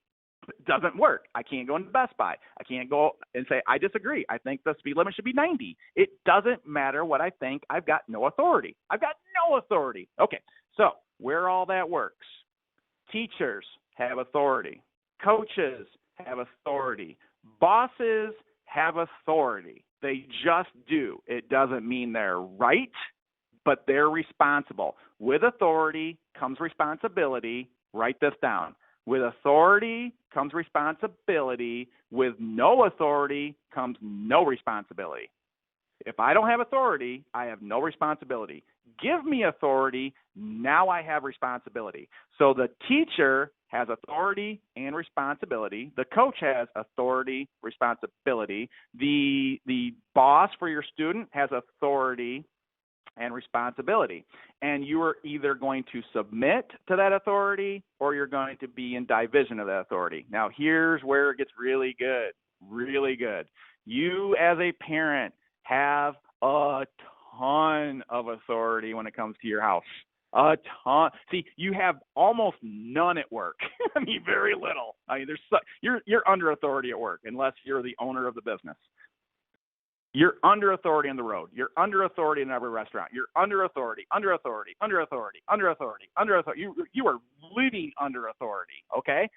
It doesn't work. I can't go into Best Buy. I can't go and say, I disagree. I think the speed limit should be 90. It doesn't matter what I think. I've got no authority. Okay, so where all that works, teachers have authority. Coaches have authority. Bosses have authority. They just do. It doesn't mean they're right. but they're responsible. With authority comes responsibility. Write this down. With authority comes responsibility. With no authority comes no responsibility. If I don't have authority, I have no responsibility. Give me authority, now I have responsibility. So the teacher has authority and responsibility. The coach has authority, responsibility. The boss for your student has authority and responsibility. And you are either going to submit to that authority or you're going to be in division of that authority. Now, here's where it gets really good, really good. You as a parent have a ton of authority when it comes to your house. A ton. See, you have almost none at work. I mean, very little. I mean, you're under authority at work unless you're the owner of the business. You're under authority on the road. You're under authority in every restaurant. You're under authority, under authority, under authority, under authority, under authority. You are living under authority, okay?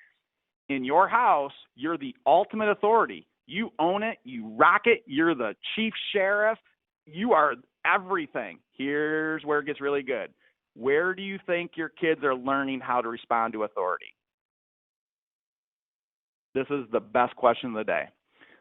In your house, you're the ultimate authority. You own it. You rock it. You're the chief sheriff. You are everything. Here's where it gets really good. Where do you think your kids are learning how to respond to authority? This is the best question of the day.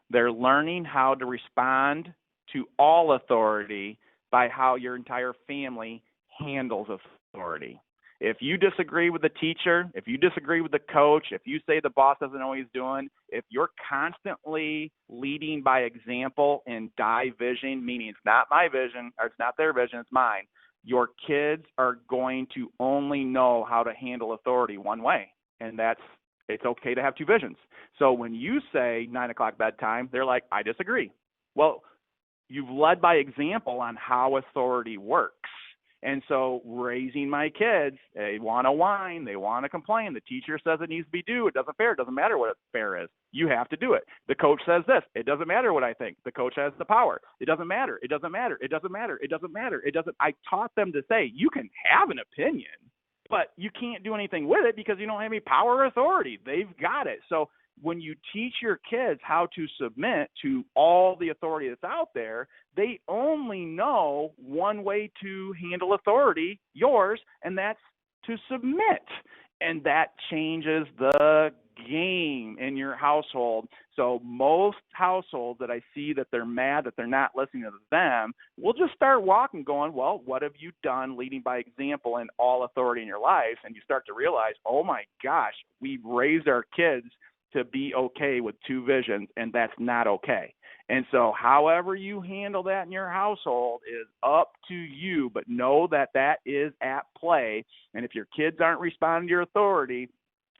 They're learning how to respond to all authority by how your entire family handles authority. If you disagree with the teacher, if you disagree with the coach, if you say the boss doesn't know what he's doing, if you're constantly leading by example and division, meaning it's not my vision or it's not their vision, it's mine, your kids are going to only know how to handle authority one way, and that's it's okay to have two visions. So when you say 9 o'clock bedtime, they're like, I disagree. Well, you've led by example on how authority works. And so raising my kids, they want to whine, they want to complain. The teacher says it needs to be due. It doesn't fair. It doesn't matter what fair is. You have to do it. The coach says this. It doesn't matter what I think. The coach has the power. It doesn't matter. It doesn't matter. It doesn't matter. It doesn't matter. It doesn't. I taught them to say, you can have an opinion, but you can't do anything with it because you don't have any power or authority. They've got it. So when you teach your kids how to submit to all the authority that's out there, they only know one way to handle authority, yours, and that's to submit. And that changes the game in your household. So most households that I see that they're mad that they're not listening to them will just start walking going, well, what have you done leading by example in all authority in your life? And you start to realize, oh my gosh, we've raised our kids to be okay with two visions, and that's not okay. And so however you handle that in your household is up to you, but know that that is at play. And if your kids aren't responding to your authority,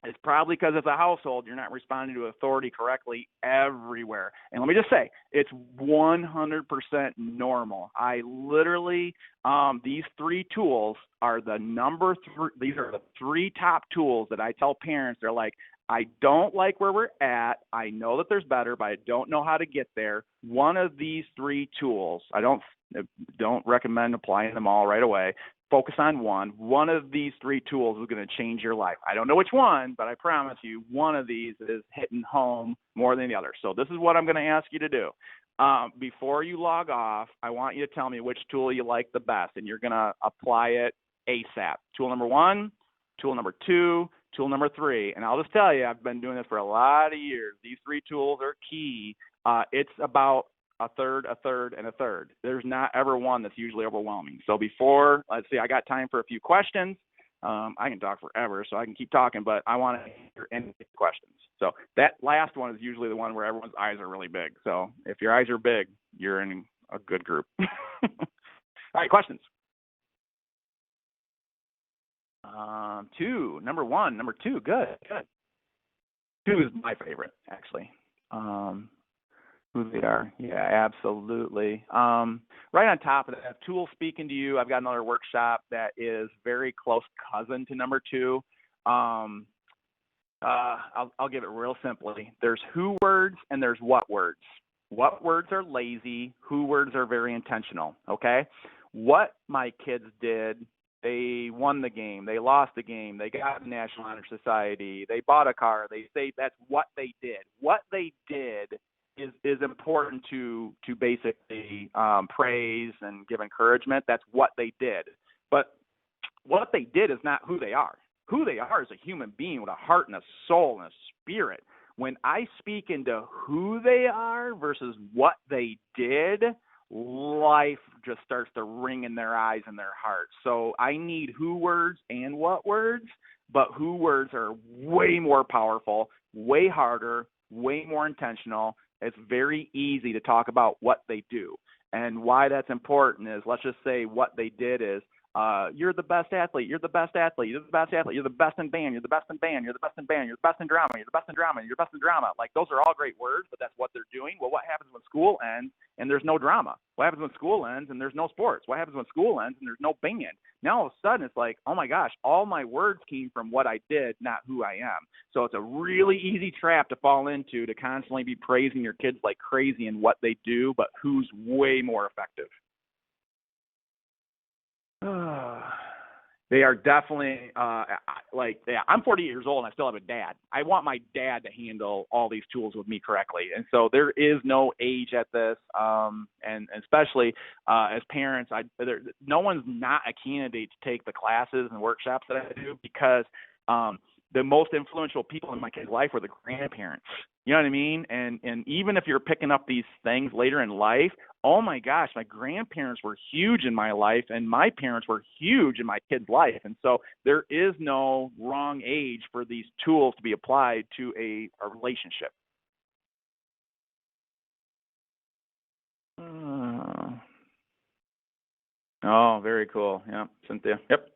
it's probably because as a household, you're not responding to authority correctly everywhere. And let me just say, it's 100% normal. I literally, these three tools are the number three. These are the three top tools that I tell parents. They're like, I don't like where we're at. I know that there's better, but I don't know how to get there. One of these three tools, I don't recommend applying them all right away. Focus on one. One of these three tools is going to change your life. I don't know which one, but I promise you one of these is hitting home more than the other. So this is what I'm going to ask you to do. Before you log off, I want you to tell me which tool you like the best, and you're going to apply it ASAP. Tool number 1, tool number 2, tool number 3. And I'll just tell you, I've been doing this for a lot of years. These three tools are key. It's about a third, and a third. There's not ever one that's usually overwhelming. So before, let's see, I got time for a few questions. I can talk forever, so I can keep talking, but I want to hear any questions. So that last one is usually the one where everyone's eyes are really big. So if your eyes are big, you're in a good group. All right, questions. Number two, good. 2 is my favorite, actually. Who they are. Yeah, absolutely. Right on top of that, tools speaking to you, I've got another workshop that is very close cousin to number 2. I'll give it real simply. There's who words and there's what words. What words are lazy? Who words are very intentional, okay? What my kids did, they won the game, they lost the game, they got the National Honor Society, they bought a car, they say that's what they did. What they did is important to basically praise and give encouragement. That's what they did. But what they did is not who they are. Who they are is a human being with a heart and a soul and a spirit. When I speak into who they are versus what they did, life just starts to ring in their eyes and their hearts. So I need who words and what words, but who words are way more powerful, way harder, way more intentional. It's very easy to talk about what they do. And why that's important is, let's just say what they did is, you're the best athlete, you're the best athlete, you're the best athlete, you're the best in band, you're the best in band, you're the best in band, you're the best in drama, you're the best in drama, you're the best in drama. Like, those are all great words, but that's what they're doing. Well, what happens when school ends and there's no drama? What happens when school ends and there's no sports? What happens when school ends and there's no band? Now all of a sudden it's like, oh my gosh, all my words came from what I did, not who I am. So it's a really easy trap to fall into, to constantly be praising your kids like crazy in what they do, but who's way more effective. They are definitely I'm 48 years old and I still have a dad. I want my dad to handle all these tools with me correctly. And so there is no age at this. And especially as parents, no one's not a candidate to take the classes and workshops that I do, because the most influential people in my kid's life were the grandparents. You know what I mean? And even if you're picking up these things later in life, oh my gosh, my grandparents were huge in my life, and my parents were huge in my kid's life. And so there is no wrong age for these tools to be applied to a relationship. Oh, very cool. Yeah, Cynthia. Yep.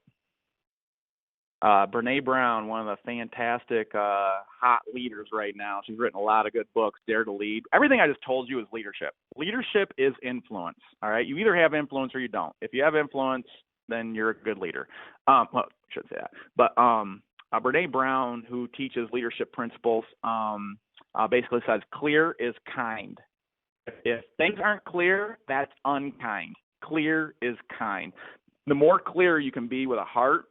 Brene Brown, one of the fantastic hot leaders right now. She's written a lot of good books, Dare to Lead. Everything I just told you is leadership. Leadership is influence, all right? You either have influence or you don't. If you have influence, then you're a good leader. Well, I shouldn't say that. But Brene Brown, who teaches leadership principles, basically says clear is kind. If things aren't clear, that's unkind. Clear is kind. The more clear you can be with a heart,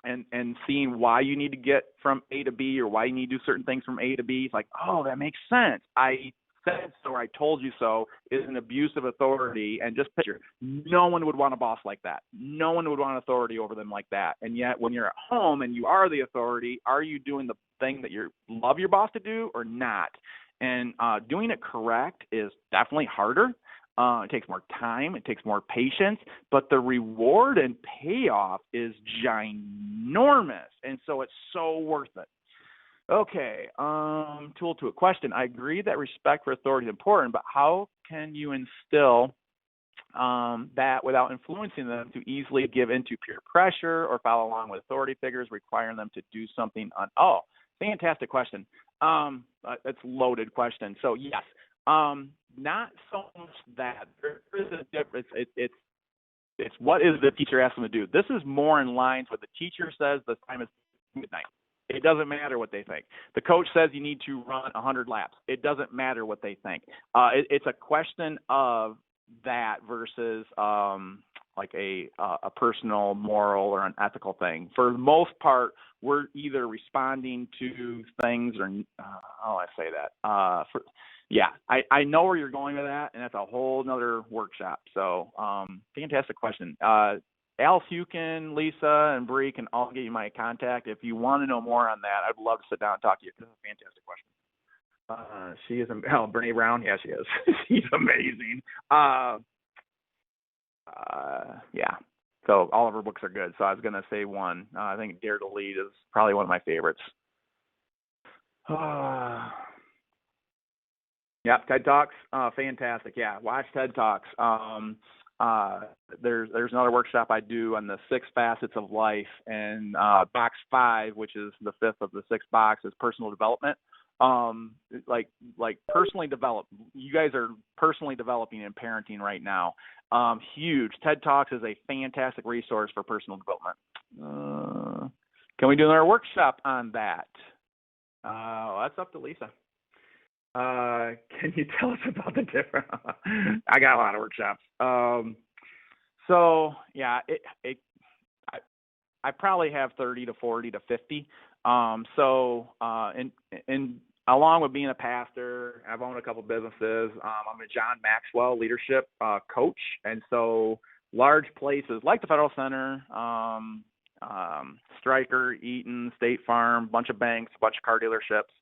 and seeing why you need to get from A to B, or why you need to do certain things from A to B, it's like, oh, that makes sense. I said so, or I told you so, is an abuse of authority. And just picture, no one would want a boss like that. No one would want authority over them like that. And yet when you're at home and you are the authority, are you doing the thing that you love your boss to do or not? And doing it correct is definitely harder. It takes more time, it takes more patience, but the reward and payoff is ginormous, and so it's so worth it. Okay, tool to a question. I agree that respect for authority is important, but how can you instill that without influencing them to easily give into peer pressure or follow along with authority figures, requiring them to do something fantastic question. That's a loaded question. So yes. Not so much that. There is a difference. It's what is the teacher asking them to do. This is more in line with the teacher says the time is midnight. It doesn't matter what they think. The coach says you need to run 100 laps. It doesn't matter what they think. It's a question of that versus like a personal, moral, or an ethical thing. For the most part, we're either responding to things or how do I say that? Yeah, I know where you're going with that, and that's a whole nother workshop. So fantastic question. Alice Hukin, Lisa, and Bree can all get you my contact. If you want to know more on that, I'd love to sit down and talk to you. This is a fantastic question. She is, Brene Brown? Yeah, she is. She's amazing. Yeah. So all of her books are good. So I was going to say one. I think Dare to Lead is probably one of my favorites. Yeah, TED Talks, fantastic. Yeah, watch TED Talks. There's another workshop I do on the 6 facets of life, and box 5, which is the 5th of the 6 box, is personal development. Like personally develop. You guys are personally developing and parenting right now. Huge. TED Talks is a fantastic resource for personal development. Can we do another workshop on that? That's up to Lisa. Can you tell us about the different? I got a lot of workshops. So yeah, I probably have 30 to 40 to 50. So in along with being a pastor, I've owned a couple businesses. I'm a John Maxwell leadership coach. And so large places like the Federal Center, Stryker, Eaton, State Farm, bunch of banks, bunch of car dealerships,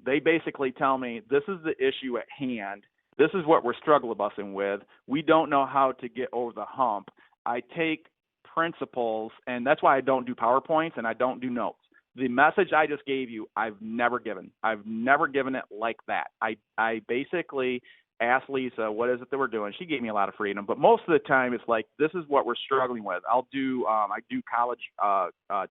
they basically tell me, this is the issue at hand. This is what we're struggling with. We don't know how to get over the hump. I take principles, and that's why I don't do PowerPoints and I don't do notes. The message I just gave you, I've never given. I've never given it like that. I basically asked Lisa, what is it that we're doing? She gave me a lot of freedom, but most of the time it's like, this is what we're struggling with. I do college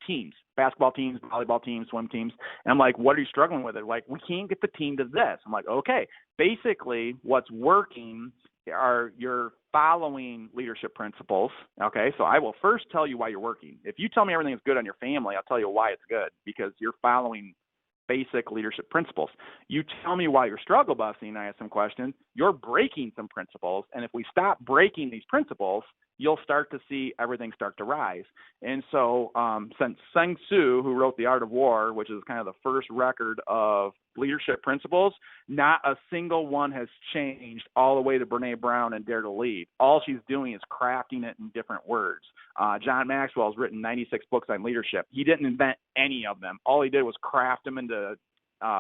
teams, basketball teams, volleyball teams, swim teams. And I'm like, what are you struggling with? They're like, we can't get the team to this. I'm like, okay. Basically what's working are you're following leadership principles. Okay. So I will first tell you why you're working. If you tell me everything is good on your family, I'll tell you why it's good, because you're following basic leadership principles. You tell me why you're struggle busting, I ask some questions, you're breaking some principles. And if we stop breaking these principles, you'll start to see everything start to rise. And so since Sun Tzu, who wrote The Art of War, which is kind of the first record of leadership principles, not a single one has changed all the way to Brene Brown and Dare to Lead. All she's doing is crafting it in different words. John Maxwell has written 96 books on leadership. He didn't invent any of them. All he did was craft them into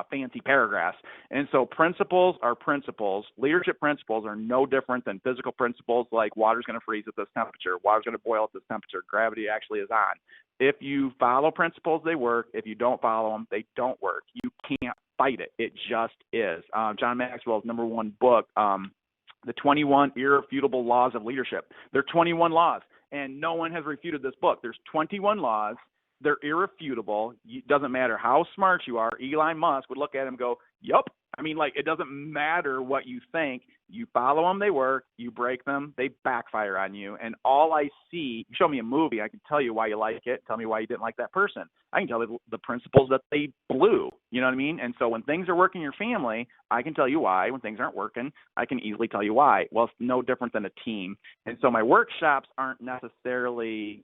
fancy paragraphs. And so principles are principles. Leadership principles are no different than physical principles, like water's going to freeze at this temperature, water's going to boil at this temperature, gravity actually is on. If you follow principles, they work. If you don't follow them, they don't work. You can't fight it. It just is. John Maxwell's #1 book, The 21 Irrefutable Laws of Leadership. There are 21 laws, and no one has refuted this book. There's 21 laws. They're irrefutable. It doesn't matter how smart you are. Elon Musk would look at him and go, yup. I mean, like, it doesn't matter what you think. You follow them, they work. You break them, they backfire on you. And all I see, show me a movie, I can tell you why you like it. Tell me why you didn't like that person. I can tell you the principles that they blew. You know what I mean? And so when things are working in your family, I can tell you why. When things aren't working, I can easily tell you why. Well, it's no different than a team. And so my workshops aren't necessarily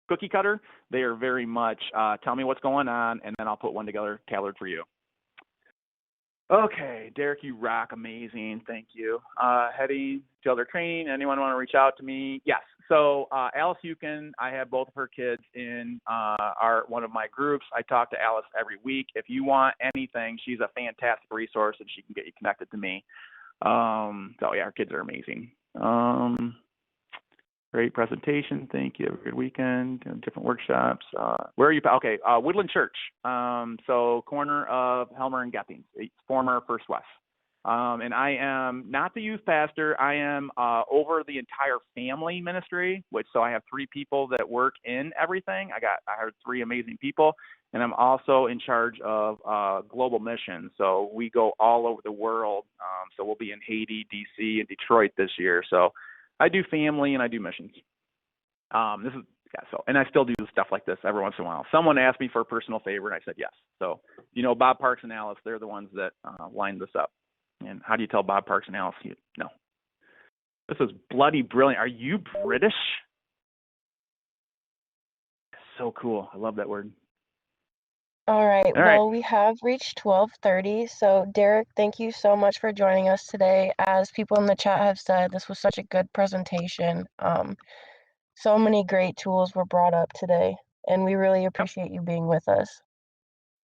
cookie cutter. They are very much tell me what's going on, and then I'll put one together tailored for you. Okay, Derek, you rock. Amazing. Thank you. Heading to other training. Anyone want to reach out to me? Yes. So Alice Hukin, I have both of her kids in one of my groups. I talk to Alice every week. If you want anything, she's a fantastic resource, and she can get you connected to me. So yeah, our kids are amazing. Great presentation. Thank you. Have a good weekend. Different workshops. Where are you? Okay, Woodland Church. So corner of Helmer and Gethings, former First West. And I am not the youth pastor. I am over the entire family ministry, so I have 3 people that work in everything. I hired 3 amazing people, and I'm also in charge of global missions. So we go all over the world. So we'll be in Haiti, DC, and Detroit this year. So I do family and I do missions. And I still do stuff like this every once in a while. Someone asked me for a personal favor, and I said yes. So, Bob Parks and Alice, they're the ones that lined this up. And how do you tell Bob Parks and Alice? No. This is bloody brilliant. Are you British? So cool. I love that word. All right. Well, we have reached 12:30. So, Derek, thank you so much for joining us today. As people in the chat have said, this was such a good presentation. So many great tools were brought up today, and we really appreciate you being with us.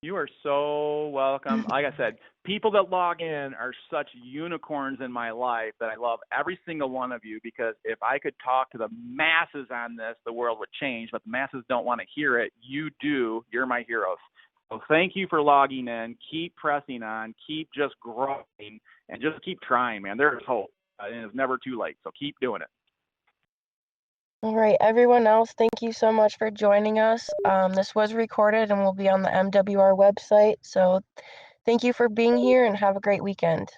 You are so welcome. Like I said, people that log in are such unicorns in my life that I love every single one of you, because if I could talk to the masses on this, the world would change, but the masses don't want to hear it. You do. You're my heroes. So thank you for logging in. Keep pressing on. Keep just growing, and just keep trying, man. There's hope, and it's never too late. So keep doing it. All right, everyone else, thank you so much for joining us. This was recorded and will be on the MWR website. So thank you for being here, and have a great weekend.